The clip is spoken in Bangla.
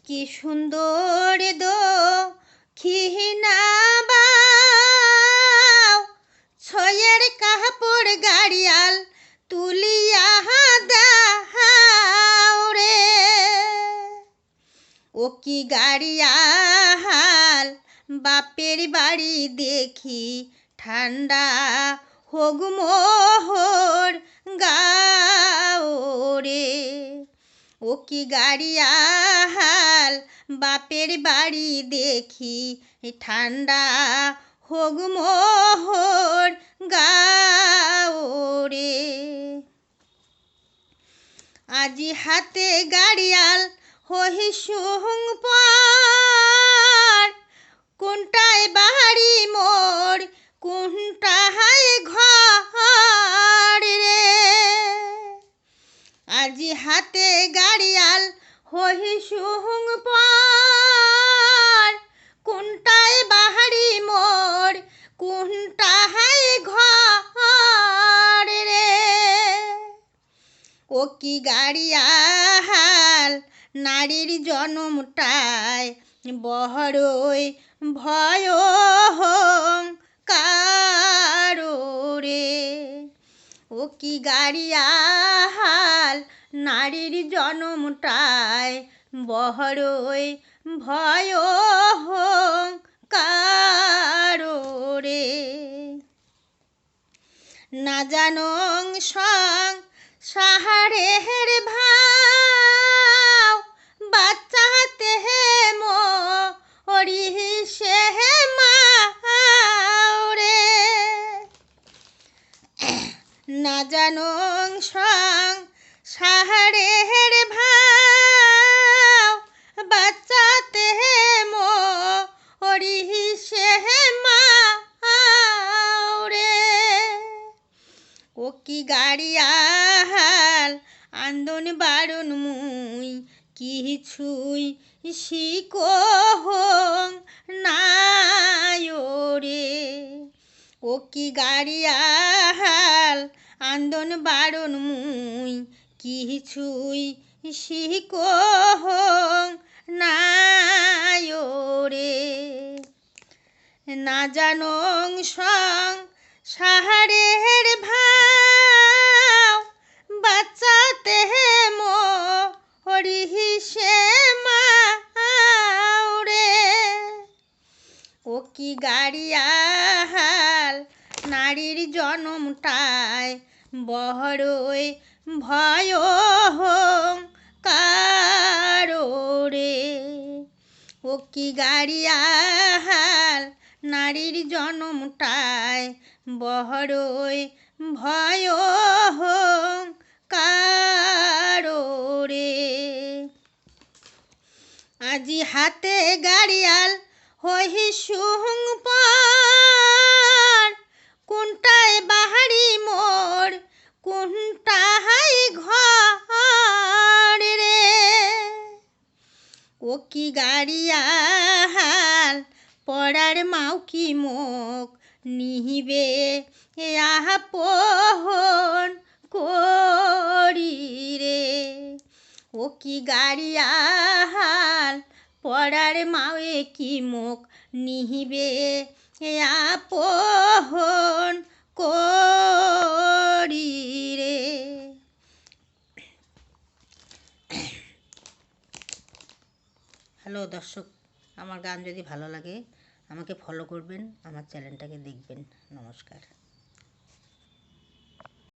কি সুন্দর দক্ষিণা বাও, ছয়ের কাপড় গাড়িয়াল তুলিয়া দাও রে। ও কি গাড়িয়াল বাপের বাড়ি দেখি ঠান্ডা হোক মোহর গাও রে। ও কি গাড়িয়াল বাপের বাড়ি দেখি ঠান্ডা হোক মোহর গাও রে। আজি হাতে গাড়িয়াল হহি সুহুং পার, কোনটায় বাড়ি মোর কোনটায় ঘর রে। আজি হাতে গাড়িয়াল হহি সুহুং পার, কোনটায় বাড়ি মোর কোনটায় ঘর রে। ও কি গাড়িয়াল নারীর জনমটায় বড়ই ভয়ঙ্কর রে। ও কি গাড়িয়াল নারীর জনমটায় বড়ই ভয়ঙ্কর রে। না জানং সংসারের ভাও, বাচ্চাতে মরি সে মাও রে। না জানং সংসারের ভাও, বাচ্চাতে মরি সে মাও রে। ও কি গাড়িয়াল আন্দন বারণ মুই কিছুই শিখোং নাই রে। ও কি গাড়িয়াল আন্দন বারণ মুই কিছুই শিখোং নাই রে। না জানং সংসারের ভাও, বাচ্চাতে মরি সে মাও রে। ও কি গাড়িয়াল নারীর জনমটায় বড়ই ভয়ঙ্কর রে। ও কি গাড়িয়াল নারীর জনমটায় বড়ই ভয়ঙ্কর রে। আজি হাতে গাড়িয়াল হহি সুহুং পার, কোনটায় বাড়ি মোর কোনটায় ঘর রে। ও কি গাড়িয়াল পড়ার মাও কি মোক নিহিবে আপন করি রে। ও কি গাড়িয়াল পড়ার মাওয়ে কি মোক নিহিবে আপন করি রে। হ্যালো দর্শক, আমার গান যদি ভালো লাগে আমাকে ফলো করবেন, আমার চ্যানেলটাকে দেখবেন। নমস্কার।